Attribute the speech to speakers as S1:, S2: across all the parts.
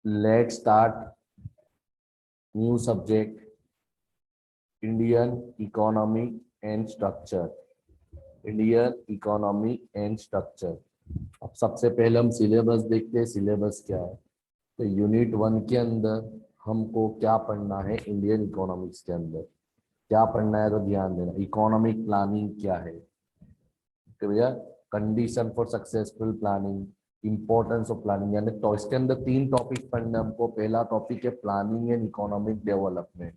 S1: Let's start new subject, Indian economy and structure. Indian economy and structure. अब सबसे पहले हम सिलेबस देखते हैं, सिलेबस क्या है। तो यूनिट 1 के अंदर हमको क्या पढ़ना है, इंडियन इकोनॉमिक्स के अंदर क्या पढ़ना है, तो ध्यान देना। इकोनॉमिक प्लानिंग क्या है भैया, condition for successful planning, importance of planning. यानी तो इसके अंदर 3 टॉपिक पढ़ने हमको। पहला टॉपिक है प्लानिंग एंड इकोनॉमिक डेवलपमेंट,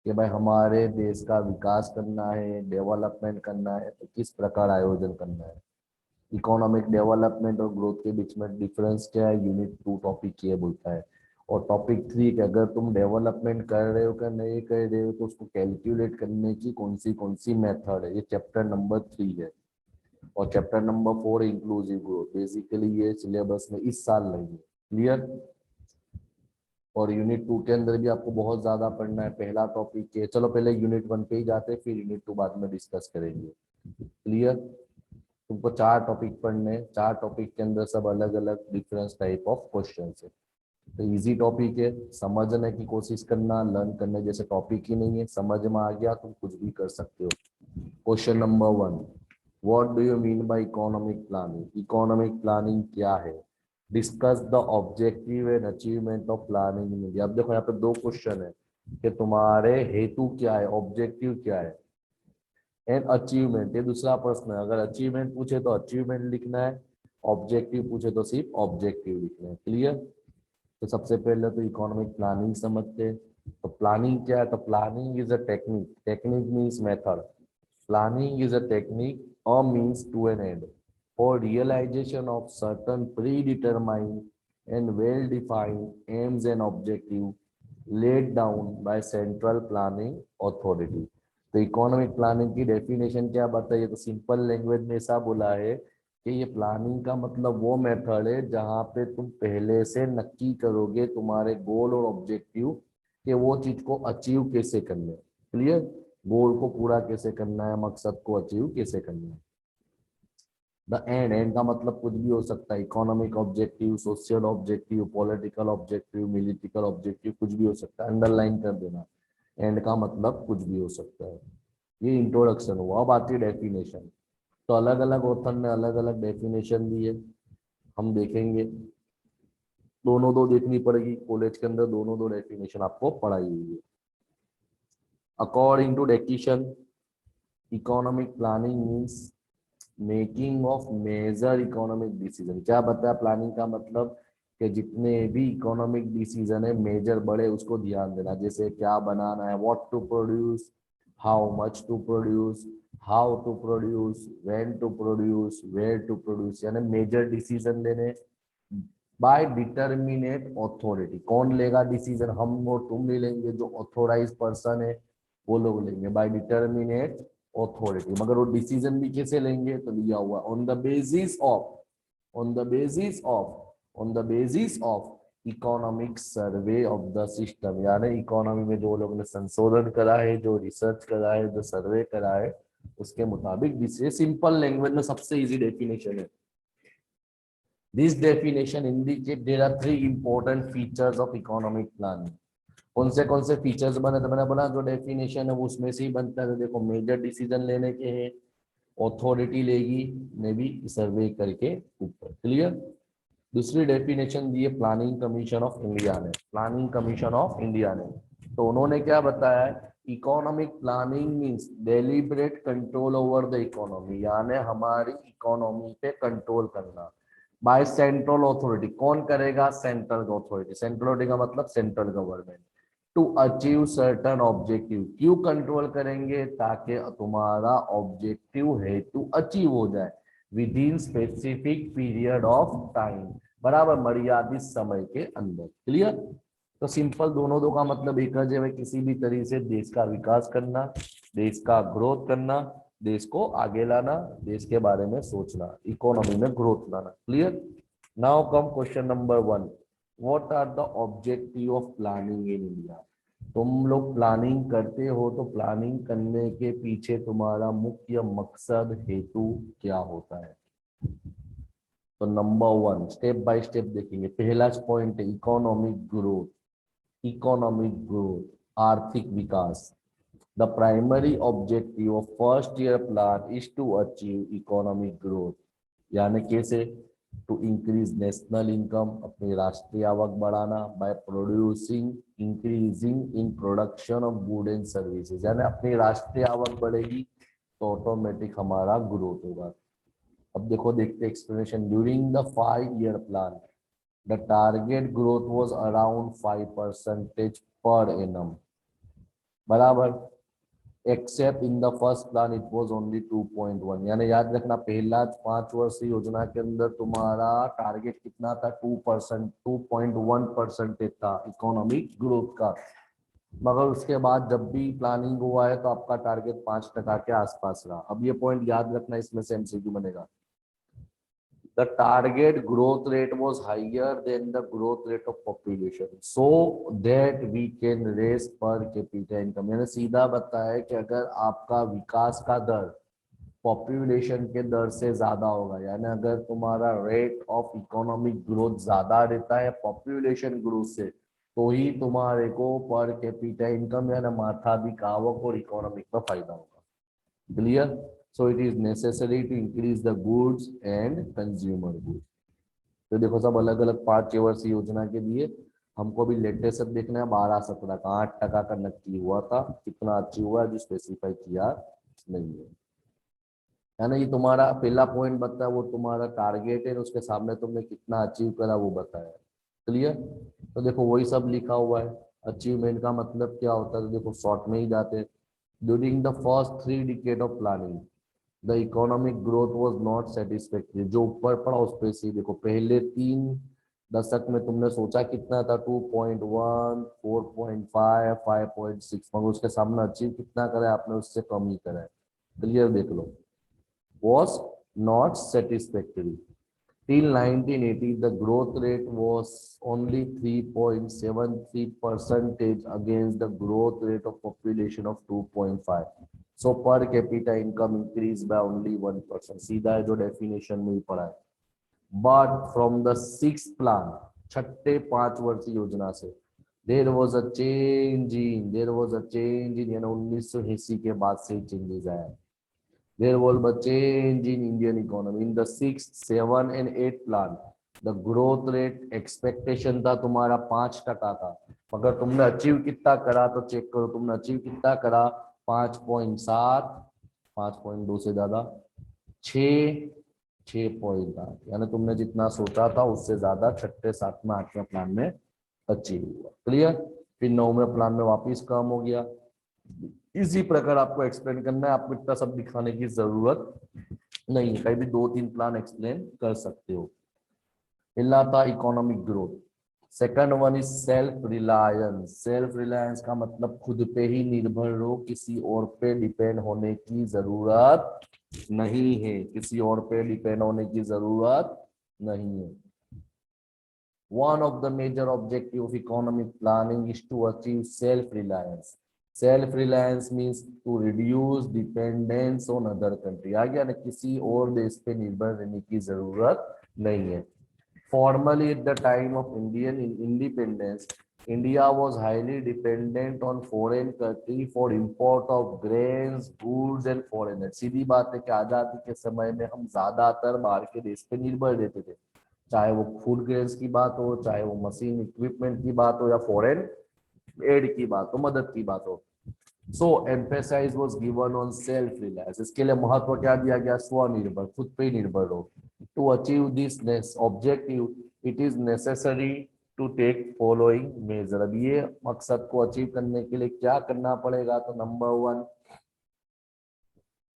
S1: कि भाई हमारे देश का विकास करना है, डेवलपमेंट करना है तो किस प्रकार आयोजन करना है। इकोनॉमिक डेवलपमेंट और ग्रोथ के बीच में डिफरेंस क्या है, यूनिट 2 टॉपिक ये बोलता है। और टॉपिक 3 कि अगर तुम डेवलपमेंट कर रहे हो कि नहीं कर रहे हो तो उसको कैलकुलेट करने की कौन सी मेथड है, ये चैप्टर नंबर 3 है। और chapter number 4 inclusive growth, basically ये सिलेबस में इस साल नहीं है। क्लियर। और यूनिट 2 के अंदर भी आपको बहुत ज्यादा पढ़ना है। पहला टॉपिक है, चलो पहले यूनिट 1 पे ही जाते हैं, फिर यूनिट 2 बाद में डिस्कस करेंगे। क्लियर। तुमको 4 टॉपिक पढ़ने हैं, 4 टॉपिक के अंदर सब अलग अलग डिफरेंस टाइप ऑफ क्वेश्चन है। तो इजी टॉपिक है, समझने की कोशिश करना, लर्न करने जैसे टॉपिक ही नहीं है। समझ में आ गया तुम कुछ भी कर सकते हो। Question number 1, what do you mean by economic planning. Economic planning क्या है, discuss the objective and achievement of planning in India. अब देखो यहाँ पे 2 क्वेश्चन है कि तुम्हारे हेतु क्या है, ऑब्जेक्टिव क्या है, एंड अचीवमेंट ये दूसरा प्रश्न है। अगर अचीवमेंट पूछे तो अचीवमेंट लिखना है, ऑब्जेक्टिव पूछे तो सिर्फ ऑब्जेक्टिव लिखना है। क्लियर। तो सबसे पहले तो इकोनॉमिक प्लानिंग समझते हैं। तो प्लानिंग क्या है, तो planning is a technique, technique means method, planning is a technique और means to an end for realisation of certain predetermined and well defined aims and objective laid down by central planning authority. तो economic planning की definition क्या बताइए, तो simple language में ऐसा बोला है कि ये प्लानिंग का मतलब वो मेथड है जहाँ पे तुम पहले से नक्की करोगे तुम्हारे गोल और ऑब्जेक्टिव कि वो चीज को अचीव कैसे करना है। क्लियर। गोल को पूरा कैसे करना है, मकसद को अचीव कैसे करना है। द एंड, एंड का मतलब कुछ भी हो सकता है, economic objective, social objective, political objective, military objective, कुछ भी हो सकता है। अंडरलाइन कर देना, एंड का मतलब कुछ भी हो सकता है। ये इंट्रोडक्शन हुआ। अब आती है डेफिनेशन। तो अलग अलग ऑथर ने अलग अलग डेफिनेशन दी है, हम देखेंगे। दोनों दो देखनी पड़ेगी, कॉलेज के अंदर दोनों दो डेफिनेशन आपको पढ़ाई हुई है। According to definition, economic planning means making of major economic decision. क्या बताया प्लानिंग का मतलब, कि जितने भी इकोनॉमिक डिसीजन है मेजर बड़े, उसको ध्यान देना। जैसे क्या बनाना है, what to produce, how much to produce, how to produce, when to produce, where to produce, यानी मेजर डिसीजन लेने। बाय डिटर्मिनेट अथॉरिटी, कौन लेगा डिसीजन, हम और तुम नहीं लेंगे, जो ऑथोराइज पर्सन है वो लोग लेंगे। बाय डिटर्मिनेट अथॉरिटी, मगर वो डिसीजन भी कैसे लेंगे, तो लिया हुआ on the basis of, on the basis of, on the basis of economic survey of the system. यानी इकोनॉमी में जो लोगों ने संशोधन करा है, जो रिसर्च करा है, जो सर्वे करा है, उसके मुताबिक। सिंपल लैंग्वेज में सबसे इजी डेफिनेशन है। This definition indicate there are 3 important features of economic planning. कौन से फीचर्स बने, तो मैंने बोला जो डेफिनेशन है वो उसमें से ही बनता है। तो देखो, मेजर डिसीजन लेने के हैं, अथॉरिटी लेगी ने भी सर्वे करके ऊपर। क्लियर। दूसरी डेफिनेशन दी है प्लानिंग कमीशन ऑफ इंडिया ने, प्लानिंग कमीशन ऑफ इंडिया ने। तो उन्होंने क्या बताया है, economic planning means deliberate control over the economy, यानी हमारी इकोनॉमी पे कंट्रोल करना बाय सेंट्रल अथॉरिटी। कौन करेगा, सेंट्रल अथॉरिटी। सेंट्रल अथॉरिटी का मतलब central government. To achieve certain objective, क्यों कंट्रोल करेंगे, ताकि तुम्हारा ऑब्जेक्टिव है टू अचीव हो जाए within specific period of time, बराबर मर्यादित समय के अंदर। क्लियर। तो सिंपल दोनों दो का मतलब एक है, किसी भी तरीके से देश का विकास करना, देश का ग्रोथ करना, देश को आगे लाना, देश के बारे में सोचना, इकोनॉमी में ग्रोथ लाना। Clear. Now come question number 1, what are the objective of planning in India. तुम लोग प्लानिंग करते हो तो प्लानिंग करने के पीछे तुम्हारा मुख्य मकसद हेतु क्या होता है। तो नंबर 1 स्टेप बाय स्टेप देखेंगे। पहला पॉइंट है इकोनॉमिक ग्रोथ। इकोनॉमिक ग्रोथ, आर्थिक विकास। The primary objective of first year plan is to achieve economic growth, यानी कैसे? टू इंक्रीज नेशनल इनकम, अपनी राष्ट्रीय आवक बढ़ाना, by producing increasing in production of good and services, यानी अपनी राष्ट्रीय आवक बढ़ेगी तो ऑटोमेटिक हमारा ग्रोथ होगा। अब देखो, देखते explanation. During the 5 year plan the target growth was around 5% per annum, बराबर। Except in the first plan it was only 2.1, यानी याद रखना पहला 5 वर्षीय योजना के अंदर तुम्हारा टारगेट कितना था? 2%, 2.1% था इकोनॉमिक ग्रोथ का। मगर उसके बाद जब भी प्लानिंग हुआ है तो आपका टारगेट 5% के आसपास रहा। अब ये पॉइंट याद रखना, इसमें से एमसीक्यू बनेगा। The target growth rate was higher than the growth rate of population, so that we can raise per capita income। मैंने सीधा बताया कि अगर आपका विकास का दर पॉपुलेशन के दर से ज्यादा होगा, यानी अगर तुम्हारा रेट ऑफ इकोनॉमिक ग्रोथ ज्यादा रहता है पॉपुलेशन ग्रोथ से, तो ही तुम्हारे को पर कैपिटा इनकम यानी माथादिक आवक और इकोनॉमिक का फायदा होगा। Clear? So it is necessary to increase the goods and consumer goods. तो देखो सब अलग अलग 5 वर्षीय योजना के लिए हमको भी लेटेस्ट देखना है। 12-17 का 8% का नक्की हुआ था, कितना अचीव हुआ है जो स्पेसिफाई किया नहीं है ना। ये तुम्हारा पहला पॉइंट बताया, वो तुम्हारा टारगेट है, उसके सामने तुमने कितना अचीव करा वो बताया। क्लियर? तो देखो वही सब लिखा हुआ है। अचीवमेंट का मतलब क्या होता है, तो देखो शॉर्ट में ही जाते हैं। During the first 3 decade of planning the economic growth was not satisfactory. जो ऊपर पड़ा उस पे से देखो, पहले 3 दशक में तुमने सोचा कितना था? 2.1, 4.5, 5.6, मगर उसके सामने अचीव कितना करा है आपने? उससे कम ही करा है। क्लियर? देख लो, was not satisfactory. Till 1980, the growth rate was only 3.73% against the growth rate of population of 2.5. So per capita income increased by only 1%. सीधा है जो डेफिनेशन में ही पढ़ा है। But from the 6th plan, छठे 5 वर्षीय योजना से, there was a change in यानी 1980 के बाद से चेंजेस आया। There was a change in Indian economy. In the 6th, 7 and 8 plan, the growth rate expectation था तुम्हारा 5% का, मगर तुमने अचीव कितना करा? तो चेक करो तुमने अचीव कितना करा? 5.7, 5.2 से ज्यादा 6, 6.8, यानी तुमने जितना सोचा था उससे ज्यादा 6, 7, 8वें प्लान में अचीव हुआ। क्लियर? फिर 9वें प्लान में वापिस कम हो गया। इसी प्रकार आपको एक्सप्लेन करना है, आपको इतना सब दिखाने की जरूरत नहीं है, कहीं भी 2-3 प्लान एक्सप्लेन कर सकते हो। पहला था economic growth. Second one is self reliance. Self reliance का मतलब खुद पे ही निर्भर रहो, किसी और पे डिपेंड होने की जरूरत नहीं है, किसी और पे डिपेंड होने की जरूरत नहीं है। One of the major objective of economic planning is to achieve self-reliance. Self-reliance means to reduce dependence on other country। आ गया ना, किसी और देश पे निर्भर रहने की जरूरत नहीं है। Formally, at the time of Indian independence, India was highly dependent on foreign country for import of grains, goods and foreign। सीधी बात है कि आजादी के समय में हम ज्यादातर बाहर के देश पे निर्भर रहते थे, चाहे वो फूड ग्रेन्स की बात हो, चाहे वो मशीन इक्विपमेंट की बात हो, या फॉरेन एड की बात हो, मदद की बात हो। So emphasise was given on self reliance. इसके लिए महत्व क्या दिया गया? स्वनिर्भर, खुद पे ही निर्भर हो। To achieve this objective it is necessary to take following measure. अब ये मकसद को अचीव करने के लिए क्या करना पड़ेगा? तो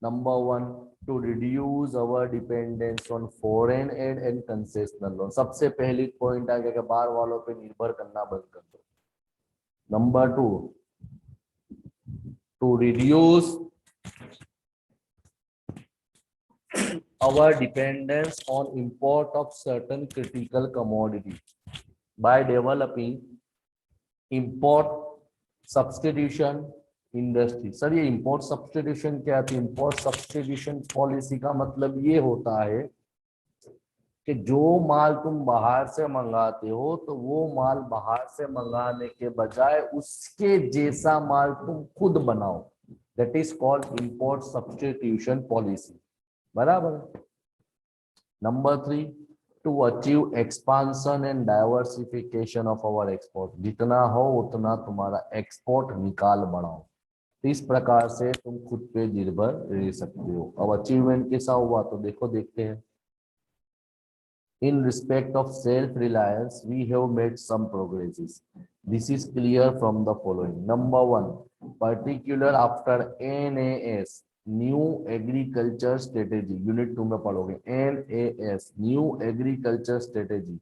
S1: number one two reduce our dependence on foreign add and concessional loan. सबसे पहली पॉइंट आ गया कि बाहर वालों पे निर्भर करना बंद कर दो। Number 2, to reduce our dependence on import of certain critical commodity by developing import substitution industry। Sir ये import substitution क्या है? import substitution पॉलिसी का मतलब ये होता है कि जो माल तुम बाहर से मंगाते हो तो वो माल बाहर से मंगाने के बजाय उसके जैसा माल तुम खुद बनाओ। That is called import substitution policy. बराबर। Number 3, to achieve expansion and diversification of our export. जितना हो उतना तुम्हारा एक्सपोर्ट निकाल बढ़ाओ। तो इस प्रकार से तुम खुद पे निर्भर रह सकते हो। अब अचीवमेंट कैसा हुआ तो देखो, देखते हैं। In respect of self-reliance, we have made some progresses. This is clear from the following. Number one, particular after NAS, New Agriculture Strategy, Unit 2 में पढ़ोगे, NAS, New Agriculture Strategy.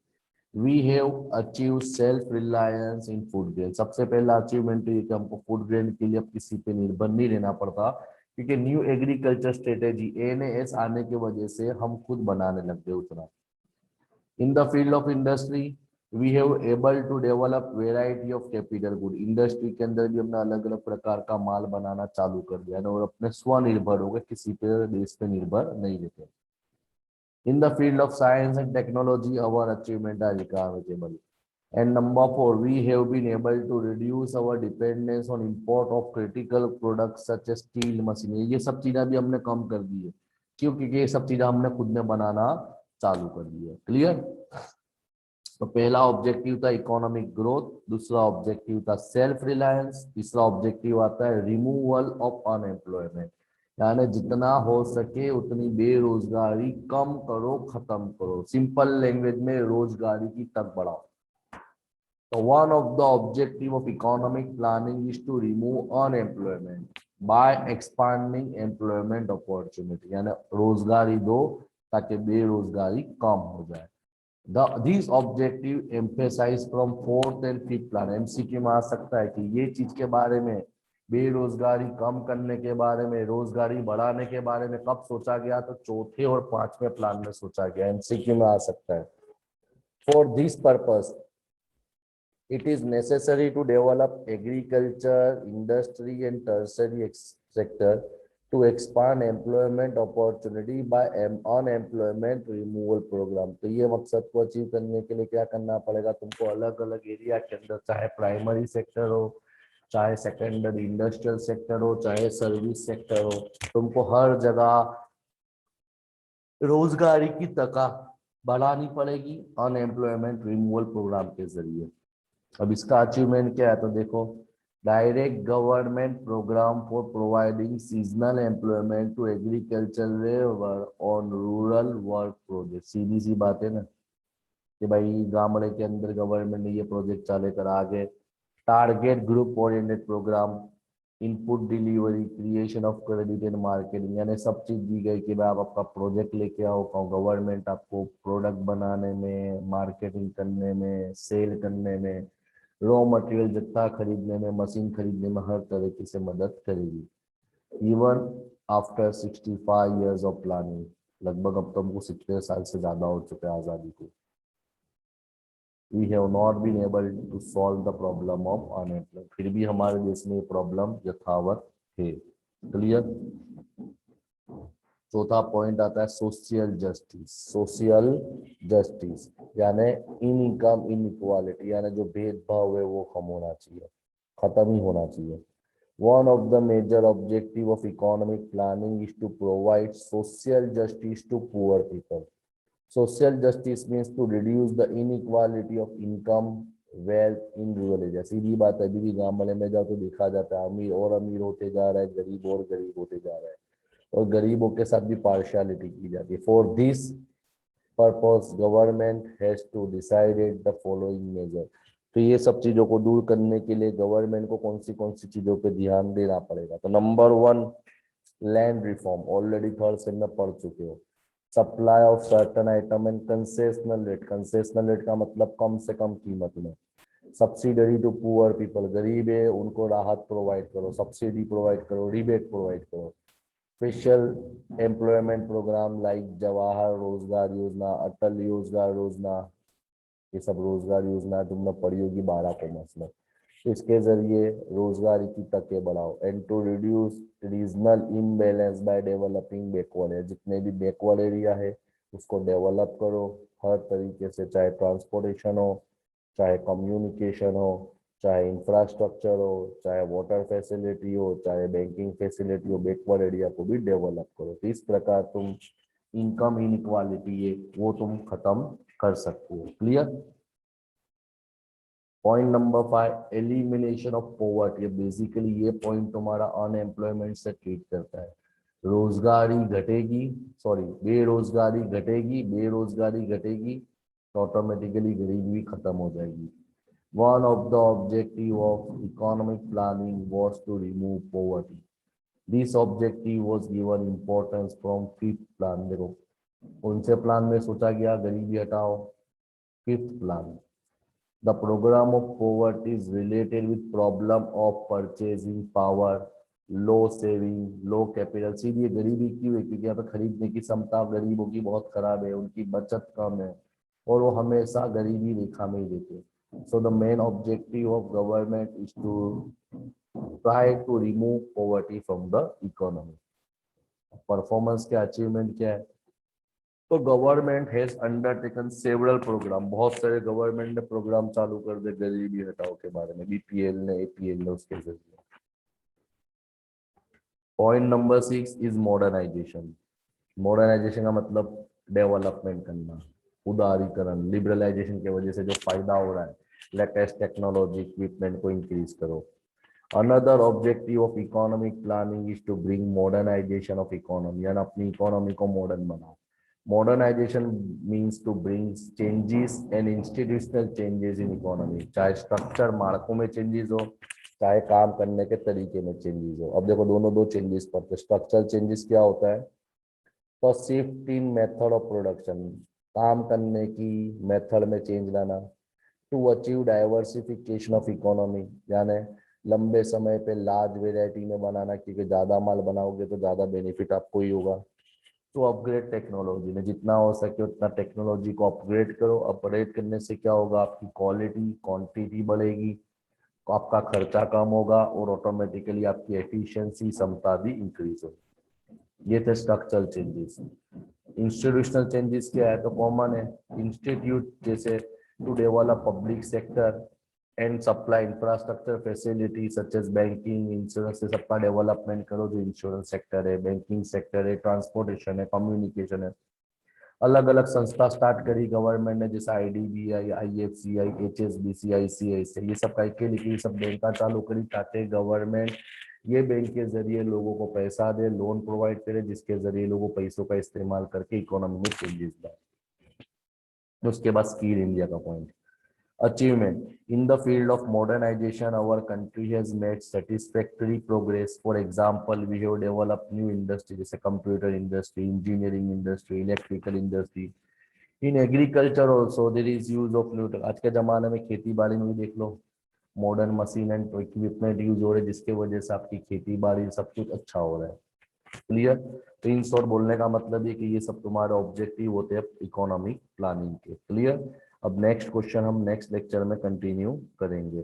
S1: We have achieved self-reliance in food grain. सबसे पहला achievement ये कि हमको food grain के लिए अब किसी पे निर्भर नहीं रहना पड़ता, क्योंकि न्यू एग्रीकल्चर स्ट्रेटेजी NAS आने की वजह से हम खुद बनाने लग गए उतना। In the field of industry, we have able to develop variety of capital good. Industry के अंदर भी हमने अलग अलग प्रकार का माल बनाना चालू कर दिया और अपने स्वनिर्भर हो गए, किसी पे देश पे निर्भर नहीं रहते। In the field of science and technology, our achievement are remarkable. And number 4, we have been able to reduce our dependence on import of critical products such as steel, machinery. ये सब चीजें भी हमने कम कर दी है, क्योंकि ये सब चीजें हमने खुद में बनाना चालू कर दिया। क्लियर। तो पहला ऑब्जेक्टिव था इकोनॉमिक ग्रोथ, दूसरा ऑब्जेक्टिव था सेल्फ रिलायंस, तीसरा ऑब्जेक्टिव आता है रिमूवल ऑफ अनएम्प्लॉयमेंट, यानी जितना हो सके उतनी बेरोजगारी कम करो, खत्म करो। सिंपल लैंग्वेज में रोजगारी की तक बढ़ाओ। So one of the objective of economic planning is to remove unemployment by expanding employment opportunity, यानी रोजगारी दो ताकि बेरोजगारी कम हो जाए। These objective emphasize from 4th and 5th plan। MCQ में आ सकता है कि ये चीज के बारे में, बेरोजगारी कम करने के बारे में, रोजगारी बढ़ाने के बारे में कब सोचा गया, तो चौथे और 5वें प्लान में सोचा गया। MCQ में आ सकता है। For this purpose, it is necessary to develop agriculture, industry and tertiary sector to expand employment opportunity by unemployment removal program। तो ये मकसद को अचीव करने के लिए क्या करना पड़ेगा तुमको, अलग अलग एरिया के अंदर, चाहे प्राइमरी सेक्टर हो, चाहे सेकेंडरी इंडस्ट्रियल सेक्टर हो, चाहे सर्विस सेक्टर हो, तुमको हर जगह रोजगारी की तक बढ़ानी पड़ेगी अनएम्प्लॉयमेंट रिमूवल प्रोग्राम के जरिए। अब इसका अचीवमेंट क्या है तो देखो, direct government programme for providing seasonal employment to agriculture labour on rural work project. सीधी सी बात है ना कि भाई गामड़े के अंदर गवर्नमेंट ने ये प्रोजेक्ट चाले कर आगे। Target group oriented program, input delivery, creation of credit and marketing, यानी सब चीज दी गई कि भाई आप आपका प्रोजेक्ट लेके आओ, गवर्नमेंट आपको प्रोडक्ट बनाने में, मार्केटिंग करने में, सेल करने में, रॉ मटेरियल जत्था खरीदने में, मशीन खरीदने में हर तरीके से मदद करेगी। Even after 65 years of planning, लगभग अब तो हमको 70 साल से ज्यादा हो चुके हैं आजादी को, we have not been able to solve the problem of unemployment। फिर भी हमारे देश में ये प्रॉब्लम यथावत है। क्लियर। चौथा पॉइंट आता है सोशल जस्टिस। सोशल जस्टिस यानी इनकम इनइक्वालिटी, यानी जो भेदभाव है वो कम होना चाहिए, खत्म ही होना चाहिए। One of the major objective of economic planning is to provide social justice to poor people। Social justice means to reduce the inequality of income, wealth in rural area। सीधी बात है, अभी भी गांव वाले में जाओ तो देखा जाता है अमीर और अमीर होते जा रहा है, गरीब और गरीब होते जा रहा है, और गरीबों के साथ भी पार्शियलिटी की जाती है। For this purpose government has to decided the following measure. तो ये सब चीजों को दूर करने के लिए गवर्नमेंट को कौन सी चीजों पे ध्यान देना पड़ेगा। तो number 1, land reform, already third same में पढ़ चुके हो। Supply of certain item and concessional rate. Concessional rate का मतलब कम से कम कीमत में। सब्सिडरी टू पुअर पीपल, गरीब है उनको राहत प्रोवाइड करो, सब्सिडी प्रोवाइड करो, रिबेट प्रोवाइड करो। Special employment programme like Jawahar Rozgar Yojana, अटल रोजगार योजना, ये सब रोजगार योजना तुमने पढ़ी होगी 12 कॉमर्स में। इसके जरिए रोजगार की तकें बढ़ाओ। And to reduce regional imbalance by developing backward area, जितने भी बैकवर्ड एरिया है उसको डेवलप करो हर तरीके से, चाहे ट्रांसपोर्टेशन हो, चाहे कम्युनिकेशन हो, चाहे इंफ्रास्ट्रक्चर हो, चाहे वाटर फैसिलिटी हो, चाहे बैंकिंग फैसिलिटी हो, बैकवर्ड एरिया को भी डेवलप करो। तो इस प्रकार तुम इनकम इनइक्वालिटी है वो तुम खत्म कर सकते हो। Clear. Point number 5, elimination of poverty. Basically ये पॉइंट तुम्हारा अनएम्प्लॉयमेंट से ट्रीट करता है। रोजगारी घटेगी, सॉरी बेरोजगारी घटेगी, बेरोजगारी घटेगी तो ऑटोमेटिकली गरीबी खत्म हो जाएगी। One of the objective of economic planning was to remove poverty. This objective was given importance from fifth plan. देखो उनसे प्लान में सोचा गया गरीबी हटाओ। Fifth plan, the program of poverty is related with problem of purchasing power, low saving, low capital। सीधी गरीबी क्यों है? क्योंकि यहाँ पे खरीदने की क्षमता गरीबों की बहुत खराब है, उनकी बचत कम है और वो हमेशा गरीबी रेखा में ही रहते हैं। So the main objective of government is to try to remove poverty from the economy. Performance क्या, अचीवमेंट क्या है? तो government has undertaken several programme. बहुत सारे गवर्नमेंट ने प्रोग्राम चालू कर दे गरीबी हटाओ के बारे में, बीपीएल ने, एपीएल ने, उसके जरिए। Point number 6 is modernisation. Modernisation का मतलब डेवलपमेंट करना, उदारीकरण। लिबरलाइजेशन की वजह से जो फायदा हो रहा है, लेटेस्ट टेक्नोलॉजी इक्विपमेंट को इंक्रीज करो। Another objective of economic planning is to bring modernisation of economy, यानी अपनी इकोनॉमी को मॉडर्न बनाओ। Modernization means to bring changes and institutional changes in economy। चाहे स्ट्रक्चर मार्कों में चेंजेस हो, चाहे काम करने के तरीके में चेंजेस हो। अब देखो दोनों दो चेंजेस पड़ते। स्ट्रक्चरल चेंजेस क्या होता है? तो shift in method of production, काम करने की मेथड में चेंज लाना। To achieve diversification of economy, यानी लंबे समय पे लार्ज वेराइटी में बनाना, क्योंकि ज्यादा माल बनाओगे तो ज्यादा बेनिफिट आपको ही होगा। तो अपग्रेड टेक्नोलॉजी में जितना हो सके उतना टेक्नोलॉजी को अपग्रेड करो। अपग्रेड करने से क्या होगा? आपकी क्वालिटी क्वांटिटी बढ़ेगी, आपका खर्चा कम होगा और ऑटोमेटिकली आपकी एफिशिएंसी क्षमता भी इंक्रीज होगी। ये थे स्ट्रक्चरल चेंजेस। इंस्टीट्यूशनल चेंजेस क्या है? तो कॉमन है। इंस्टीट्यूट जैसे to develop public sector and supply infrastructure facility such as banking, insurance, से सबका डेवलपमेंट करो। जो इंश्योरेंस सेक्टर है, बैंकिंग सेक्टर है, ट्रांसपोर्टेशन है, कम्युनिकेशन है। अलग अलग संस्था स्टार्ट करी गवर्नमेंट ने, जैसे आईडीबीआई, आईएफसीआई, एचएसबीसी, आईसीआईसीआई, ये सब के लिए सब बैंका चालू करी ताकि गवर्नमेंट ये बैंक के जरिए लोगों को पैसा दे, लोन प्रोवाइड करे, जिसके जरिए लोगों पैसों का इस्तेमाल करके इकोनॉमी में चेंजेस लाए। उसके बाद स्किल इंडिया का point, achievement in the field of modernization our country has made satisfactory progress. For example, we have developed new industry जैसे computer industry, engineering industry, electrical industry. In agriculture also there is use of new। आज के जमाने में खेती बाड़ी में भी देख लो, modern machine and equipment use हो रहे हैं, जिसके वजह से आपकी खेती बाड़ी सब कुछ अच्छा हो रहा है। क्लियर। तो इन शॉर्ट बोलने का मतलब ये कि ये सब तुम्हारे ऑब्जेक्टिव होते हैं इकोनॉमिक प्लानिंग के। क्लियर। अब नेक्स्ट क्वेश्चन हम नेक्स्ट लेक्चर में कंटिन्यू करेंगे।